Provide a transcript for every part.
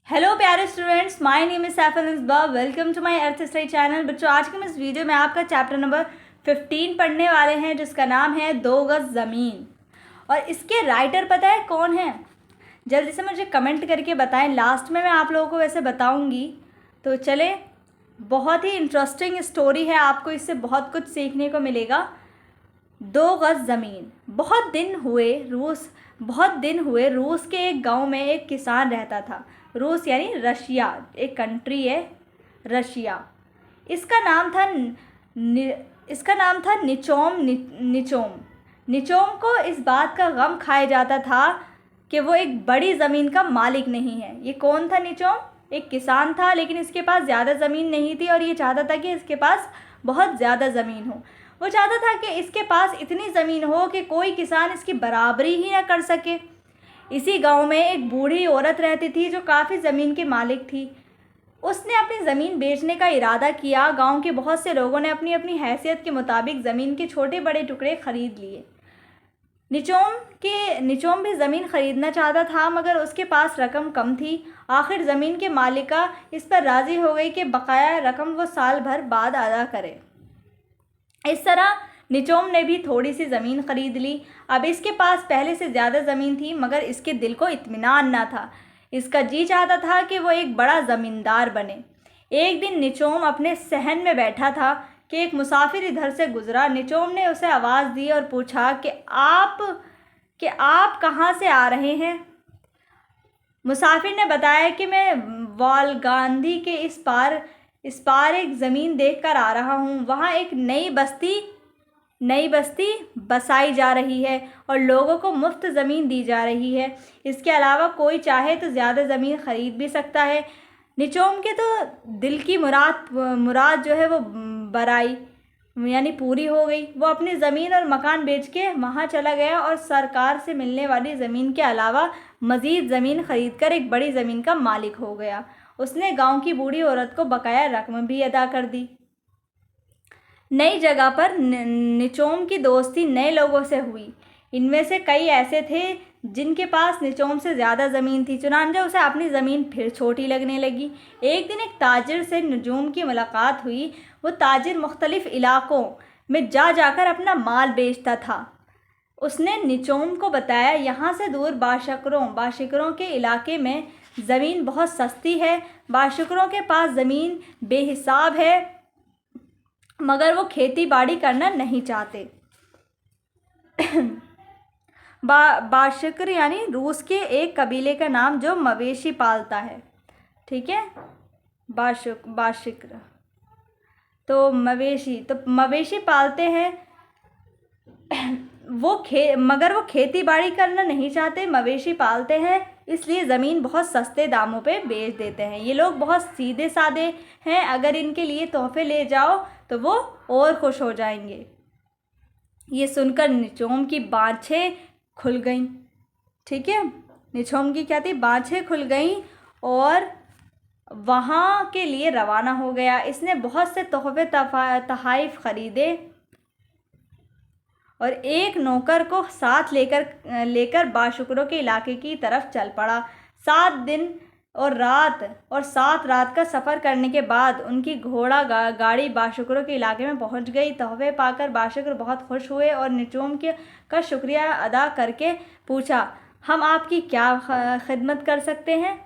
Hello प्यारे students, my name is Saifal Misba. Welcome to my अर्थ study channel. बच्चों, आज के इस वीडियो में आपका चैप्टर नंबर 15 पढ़ने वाले हैं, जिसका नाम है 2 गज ज़मीन। और इसके राइटर पता है कौन है? जल्दी से मुझे कमेंट करके बताएं। लास्ट में मैं आप लोगों को वैसे बताऊंगी। तो चले, बहुत ही इंटरेस्टिंग स्टोरी है, आपको इससे बहुत कुछ सीखने को मिलेगा। 2 गज ज़मीन। बहुत दिन हुए रूस के एक गांव में एक किसान रहता था। रूस यानी रशिया, एक कंट्री है रशिया। इसका नाम था निचोम। निचोम को इस बात का गम खाया जाता था कि वो एक बड़ी ज़मीन का मालिक नहीं है। ये कौन था निचोम? एक किसान था, लेकिन इसके पास ज़्यादा ज़मीन नहीं थी और ये चाहता था कि इसके पास बहुत ज़्यादा ज़मीन हो। वो चाहता था कि इसके पास इतनी ज़मीन हो कि कोई किसान इसकी बराबरी ही ना कर सके। इसी गांव में एक बूढ़ी औरत रहती थी जो काफ़ी ज़मीन की मालिक थी। उसने अपनी ज़मीन बेचने का इरादा किया। गांव के बहुत से लोगों ने अपनी अपनी हैसियत के मुताबिक ज़मीन के छोटे बड़े टुकड़े खरीद लिए। निचोम भी ज़मीन खरीदना चाहता था, मगर उसके पास रकम कम थी। आखिर ज़मीन के मालिका इस पर राज़ी हो गई कि बकाया रकम वो साल भर बाद अदा करे। इस तरह निचोम ने भी थोड़ी सी ज़मीन खरीद ली। अब इसके पास पहले से ज़्यादा ज़मीन थी, मगर इसके दिल को इत्मीनान ना था। इसका जी चाहता था कि वो एक बड़ा ज़मींदार बने। एक दिन निचोम अपने सहन में बैठा था कि एक मुसाफिर इधर से गुज़रा। निचोम ने उसे आवाज़ दी और पूछा कि आप कहाँ से आ रहे हैं? मुसाफिर ने बताया कि मैं वालगांधी के इस पार एक ज़मीन देखकर आ रहा हूँ। वहाँ एक नई बस्ती बसाई जा रही है और लोगों को मुफ्त ज़मीन दी जा रही है। इसके अलावा कोई चाहे तो ज़्यादा ज़मीन ख़रीद भी सकता है। निचोम के तो दिल की मुराद जो है वो बराई यानी पूरी हो गई। वो अपनी ज़मीन और मकान बेच के वहाँ चला गया और सरकार से मिलने वाली ज़मीन के अलावा मज़ीद ज़मीन ख़रीदकर एक बड़ी ज़मीन का मालिक हो गया। उसने गांव की बूढ़ी औरत को बकाया रकम भी अदा कर दी। नई जगह पर निचोम की दोस्ती नए लोगों से हुई। इनमें से कई ऐसे थे जिनके पास निचोम से ज़्यादा ज़मीन थी। चुनांचे उसे अपनी ज़मीन फिर छोटी लगने लगी। एक दिन एक ताजिर से निचोम की मुलाकात हुई। वो ताजिर मुख्तलिफ़ इलाक़ों में जाकर अपना माल बेचता था। उसने निचोम को बताया, यहाँ से दूर बाशिकरों के इलाके में ज़मीन बहुत सस्ती है। बाशिकरों के पास ज़मीन बेहिसाब है, मगर वो खेती बाड़ी करना नहीं चाहते। बाशिकर यानी रूस के एक कबीले का नाम जो मवेशी पालता है। ठीक है, बाशिकर तो मवेशी पालते हैं। मगर वो खेती बाड़ी करना नहीं चाहते, मवेशी पालते हैं, इसलिए ज़मीन बहुत सस्ते दामों पे बेच देते हैं। ये लोग बहुत सीधे साधे हैं। अगर इनके लिए तोहफे ले जाओ तो वो और खुश हो जाएंगे। ये सुनकर निचोम की बाँछें खुल गईं। ठीक है, निचोम की क्या थी? बाँछें खुल गईं और वहाँ के लिए रवाना हो गया। इसने बहुत से तोहफे तहाइफ खरीदे और एक नौकर को साथ लेकर बाशिकरों के इलाके की तरफ चल पड़ा। 7 दिन और 7 रात का सफ़र करने के बाद उनकी घोड़ा गाड़ी बाशिकरों के इलाके में पहुंच गई। तोहफे पाकर बाशिकर बहुत खुश हुए और निचोम का शुक्रिया अदा करके पूछा, हम आपकी क्या खिदमत कर सकते हैं?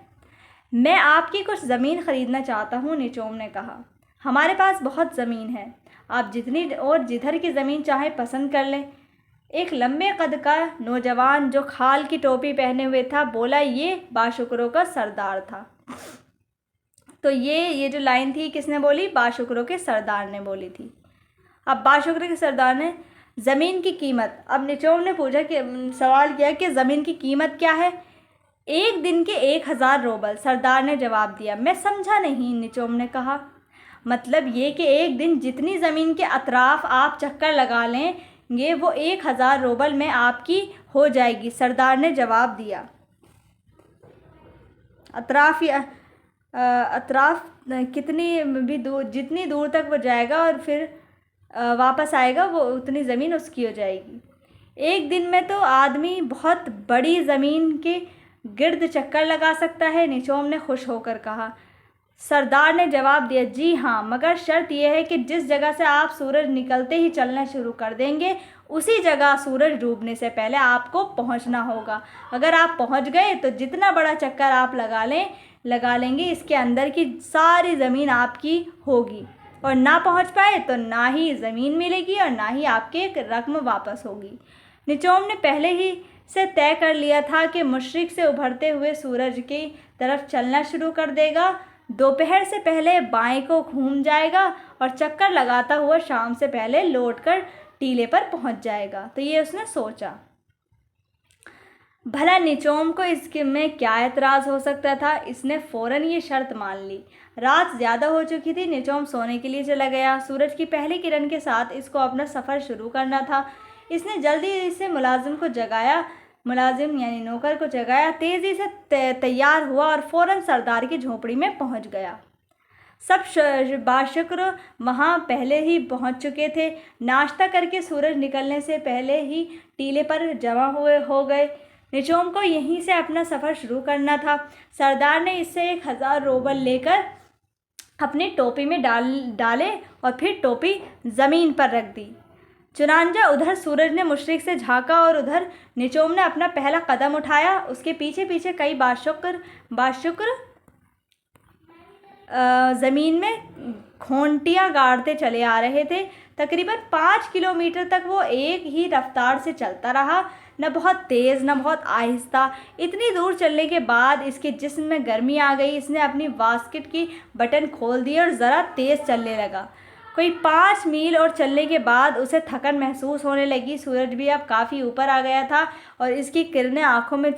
मैं आपकी कुछ ज़मीन ख़रीदना चाहता हूँ, निचोम ने कहा। हमारे पास बहुत ज़मीन है, आप जितनी और जिधर की ज़मीन चाहे पसंद कर लें। एक लंबे कद का नौजवान जो खाल की टोपी पहने हुए था बोला। ये बाशिकरों का सरदार था। तो ये जो लाइन थी किसने बोली? बाशिकरों के सरदार ने बोली थी। अब बाशिकरों के सरदार ने ज़मीन की कीमत, अब निचोम ने पूछा कि सवाल किया कि ज़मीन की कीमत क्या है? 1 दिन के 1000 रूबल, सरदार ने जवाब दिया। मैं समझा नहीं, निचोम ने कहा। मतलब ये कि एक दिन जितनी ज़मीन के अतराफ़ आप चक्कर लगा लेंगे वो 1000 रूबल में आपकी हो जाएगी, सरदार ने जवाब दिया। अतराफ़ कितनी भी दूर, जितनी दूर तक वो जाएगा और फिर वापस आएगा, वो उतनी ज़मीन उसकी हो जाएगी। एक दिन में तो आदमी बहुत बड़ी ज़मीन के गिर्द चक्कर लगा सकता है? निचोम ने खुश होकर कहा। सरदार ने जवाब दिया, जी हाँ, मगर शर्त यह है कि जिस जगह से आप सूरज निकलते ही चलना शुरू कर देंगे उसी जगह सूरज डूबने से पहले आपको पहुंचना होगा। अगर आप पहुंच गए तो जितना बड़ा चक्कर आप लगा लेंगे इसके अंदर की सारी ज़मीन आपकी होगी, और ना पहुंच पाए तो ना ही ज़मीन मिलेगी और ना ही आपकी एक रकम वापस होगी। निचोम ने पहले ही से तय कर लिया था कि मशरिक़ से उभरते हुए सूरज की तरफ चलना शुरू कर देगा। दोपहर से पहले बाएं को घूम जाएगा और चक्कर लगाता हुआ शाम से पहले लौटकर टीले पर पहुंच जाएगा। तो ये उसने सोचा। भला निचोम को इसके में क्या एतराज़ हो सकता था? इसने फ़ौरन ये शर्त मान ली। रात ज़्यादा हो चुकी थी। निचोम सोने के लिए चला गया। सूरज की पहली किरण के साथ इसको अपना सफ़र शुरू करना था। इसने जल्दी से मुलाजिम यानी नौकर को जगाया, तेज़ी से तैयार हुआ और फ़ौरन सरदार की झोपड़ी में पहुंच गया। सब बाशुक्र वहाँ पहले ही पहुंच चुके थे। नाश्ता करके सूरज निकलने से पहले ही टीले पर जमा हो गए। निचोम को यहीं से अपना सफ़र शुरू करना था। सरदार ने इससे 1000 रूबल लेकर अपनी टोपी में डाले और फिर टोपी ज़मीन पर रख दी। चुनांजा उधर सूरज ने मुशरिक़ से झाँका और उधर निचोम ने अपना पहला कदम उठाया। उसके पीछे पीछे कई बाशुक्र ज़मीन में घोंटियाँ गाड़ते चले आ रहे थे। तकरीबन 5 किलोमीटर तक वो एक ही रफ्तार से चलता रहा, न बहुत तेज़ न बहुत आहिस्ता। इतनी दूर चलने के बाद इसके जिस्म में गर्मी आ गई। इसने अपनी बास्केट की बटन खोल दिए और ज़रा तेज़ चलने लगा। कोई 5 मील और चलने के बाद उसे थकन महसूस होने लगी। सूरज भी अब काफ़ी ऊपर आ गया था और इसकी किरणें आँखों में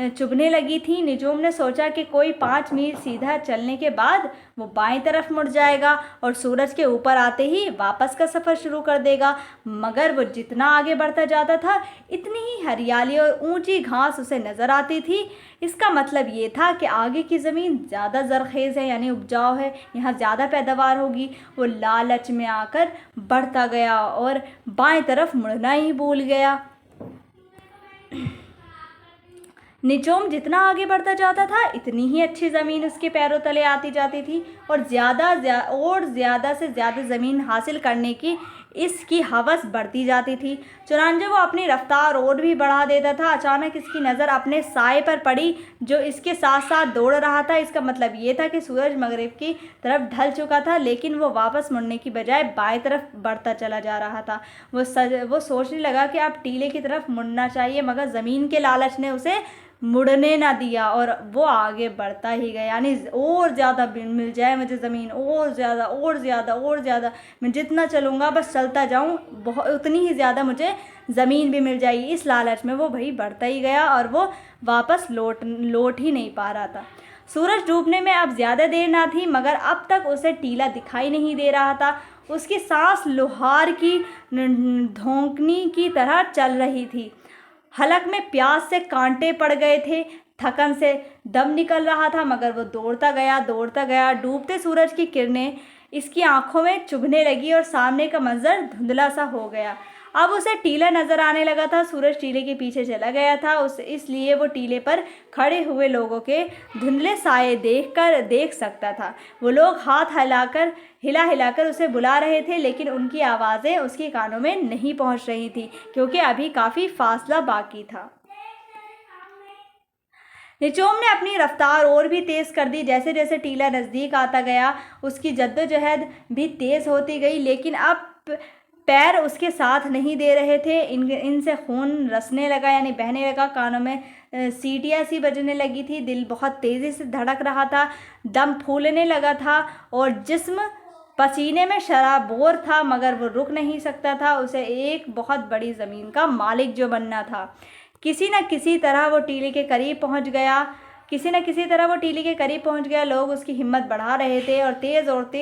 चुभने लगी थी। निचोम ने सोचा कि कोई 5 मील सीधा चलने के बाद वो बाएं तरफ मुड़ जाएगा और सूरज के ऊपर आते ही वापस का सफ़र शुरू कर देगा। मगर वो जितना आगे बढ़ता जाता था इतनी ही हरियाली और ऊंची घास उसे नज़र आती थी। इसका मतलब ये था कि आगे की ज़मीन ज़्यादा ज़रख़ेज़ है, यानी उपजाऊ है, यहाँ ज़्यादा पैदावार होगी। वो लालच में आकर बढ़ता गया और बाएं तरफ मुड़ना ही भूल गया। निचोम जितना आगे बढ़ता जाता था इतनी ही अच्छी ज़मीन उसके पैरों तले आती जाती थी और ज़्यादा से ज़्यादा ज़मीन हासिल करने की इसकी हवस बढ़ती जाती थी। चुनांचे वो अपनी रफ्तार और भी बढ़ा देता था। अचानक इसकी नज़र अपने साए पर पड़ी जो इसके साथ साथ दौड़ रहा था। इसका मतलब ये था कि सूरज मगरिब की तरफ ढल चुका था, लेकिन वो वापस मुड़ने की बजाय बाएं तरफ बढ़ता चला जा रहा था। वो सोचने लगा कि अब टीले की तरफ मुड़ना चाहिए, मगर ज़मीन के लालच ने उसे मुड़ने ना दिया और वो आगे बढ़ता ही गया। यानी और ज़्यादा मिल जाए मुझे ज़मीन, और ज़्यादा और ज़्यादा और ज़्यादा, मैं जितना चलूँगा बस चलता जाऊँ, बहुत उतनी ही ज़्यादा मुझे ज़मीन भी मिल जाएगी। इस लालच में वो भाई बढ़ता ही गया और वो वापस लौट ही नहीं पा रहा था। सूरज डूबने में अब ज़्यादा देर ना थी, मगर अब तक उसे टीला दिखाई नहीं दे रहा था। उसकी सांस लोहार की धोंकनी की तरह चल रही थी। हलक में प्यास से कांटे पड़ गए थे, थकन से दम निकल रहा था, मगर वो दौड़ता गया। डूबते सूरज की किरणें इसकी आंखों में चुभने लगी और सामने का मंजर धुंधला सा हो गया। अब उसे टीला नजर आने लगा था। सूरज टीले के पीछे चला गया था, इसलिए वो टीले पर खड़े हुए लोगों के धुंधले साए देख सकता था। वो लोग हाथ हिला हिलाकर उसे बुला रहे थे, लेकिन उनकी आवाज़ें उसके कानों में नहीं पहुंच रही थी, क्योंकि अभी काफ़ी फासला बाकी था। निचोम ने अपनी रफ्तार और भी तेज़ कर दी। जैसे जैसे टीला नज़दीक आता गया उसकी जद्दोजहद भी तेज़ होती गई, लेकिन अब पैर उसके साथ नहीं दे रहे थे। इनसे खून रसने लगा, यानी बहने लगा। कानों में सीटियाँ सी बजने लगी थी। दिल बहुत तेज़ी से धड़क रहा था, दम फूलने लगा था और जिस्म पसीने में शराबोर था, मगर वो रुक नहीं सकता था। उसे एक बहुत बड़ी ज़मीन का मालिक जो बनना था। किसी न किसी तरह वो टीले के करीब पहुंच गया। लोग उसकी हिम्मत बढ़ा रहे थे और तेज़ उसकी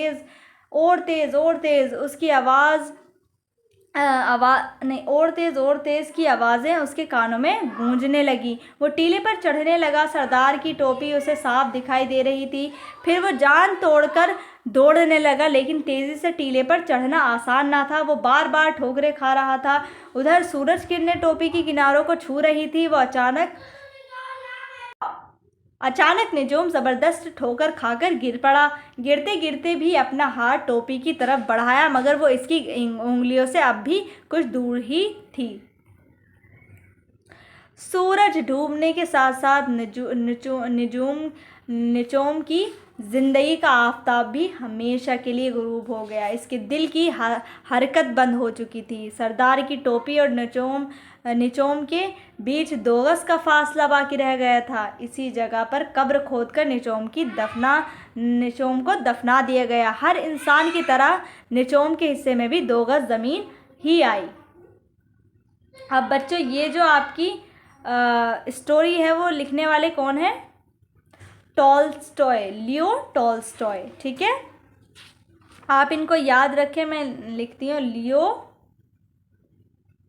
तेज़ की आवाज़ें उसके कानों में गूंजने लगी। वो टीले पर चढ़ने लगा। सरदार की टोपी उसे साफ दिखाई दे रही थी। फिर वो जान तोड़कर दौड़ने लगा, लेकिन तेज़ी से टीले पर चढ़ना आसान ना था। वो बार बार ठोकरें खा रहा था। उधर सूरज किरणें टोपी की किनारों को छू रही थी। वो अचानक अचानक निजोम ज़बरदस्त ठोकर खाकर गिर पड़ा। गिरते गिरते भी अपना हाथ टोपी की तरफ बढ़ाया, मगर वो इसकी उंगलियों से अब भी कुछ दूर ही थी। सूरज डूबने के साथ साथ निजोम की ज़िंदगी का आफताब भी हमेशा के लिए गुरूब हो गया। इसके दिल की हरकत बंद हो चुकी थी। सरदार की टोपी और निजोम के बीच 2 गज का फासला बाकी रह गया था। इसी जगह पर कब्र खोदकर निजोम को दफना दिया गया। हर इंसान की तरह निजोम के हिस्से में भी 2 गज ज़मीन ही आई। अब बच्चों, ये जो आपकी स्टोरी है वो लिखने वाले कौन है? Tolstoy, Leo Tolstoy. ठीक है, आप इनको याद रखें। मैं लिखती हूँ, लियो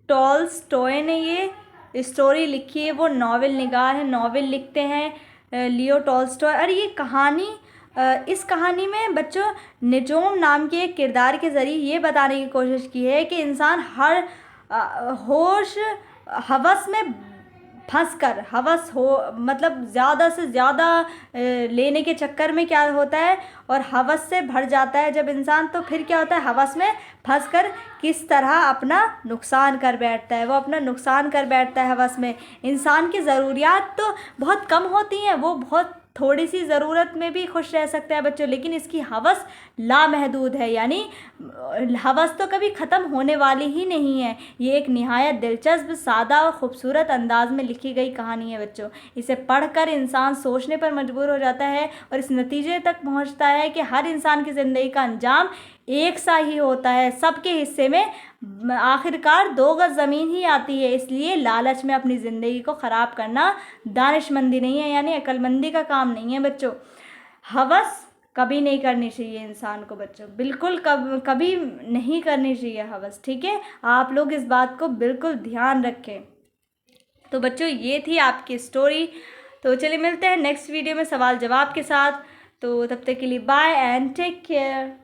टॉल्स्टॉय ने ये स्टोरी लिखी है। वो नॉवेल निगार है, नॉवेल लिखते हैं लियो टॉल्स्टॉय। और ये कहानी, इस कहानी में बच्चों निजोम नाम के एक किरदार के ज़रिए ये बताने की कोशिश की है कि इंसान हर होश हवस में फंसकर, हवस हो मतलब ज़्यादा से ज़्यादा लेने के चक्कर में क्या होता है, और हवस से भर जाता है जब इंसान, तो फिर क्या होता है, हवस में फंसकर किस तरह अपना नुकसान कर बैठता है। वो अपना नुकसान कर बैठता है हवस में। इंसान की ज़रूरियात तो बहुत कम होती हैं, वो बहुत थोड़ी सी ज़रूरत में भी खुश रह सकता है बच्चों, लेकिन इसकी हवस लामहदूद है, यानी हवस तो कभी ख़त्म होने वाली ही नहीं है। ये एक निहायत दिलचस्प, सादा और ख़ूबसूरत अंदाज में लिखी गई कहानी है बच्चों। इसे पढ़कर इंसान सोचने पर मजबूर हो जाता है और इस नतीजे तक पहुंचता है कि हर इंसान की ज़िंदगी का अंजाम एक सा ही होता है। सबके हिस्से में आखिरकार 2 गज ज़मीन ही आती है। इसलिए लालच में अपनी ज़िंदगी को ख़राब करना दानिशमंदी नहीं है, यानी अक्लमंदी का काम नहीं है बच्चों। हवस कभी नहीं करनी चाहिए इंसान को बच्चों, बिल्कुल कभी नहीं करनी चाहिए हवस। ठीक है, आप लोग इस बात को बिल्कुल ध्यान रखें। तो बच्चों, ये थी आपकी स्टोरी। तो चलिए मिलते हैं नेक्स्ट वीडियो में सवाल जवाब के साथ। तो तब तक के लिए बाय एंड टेक केयर।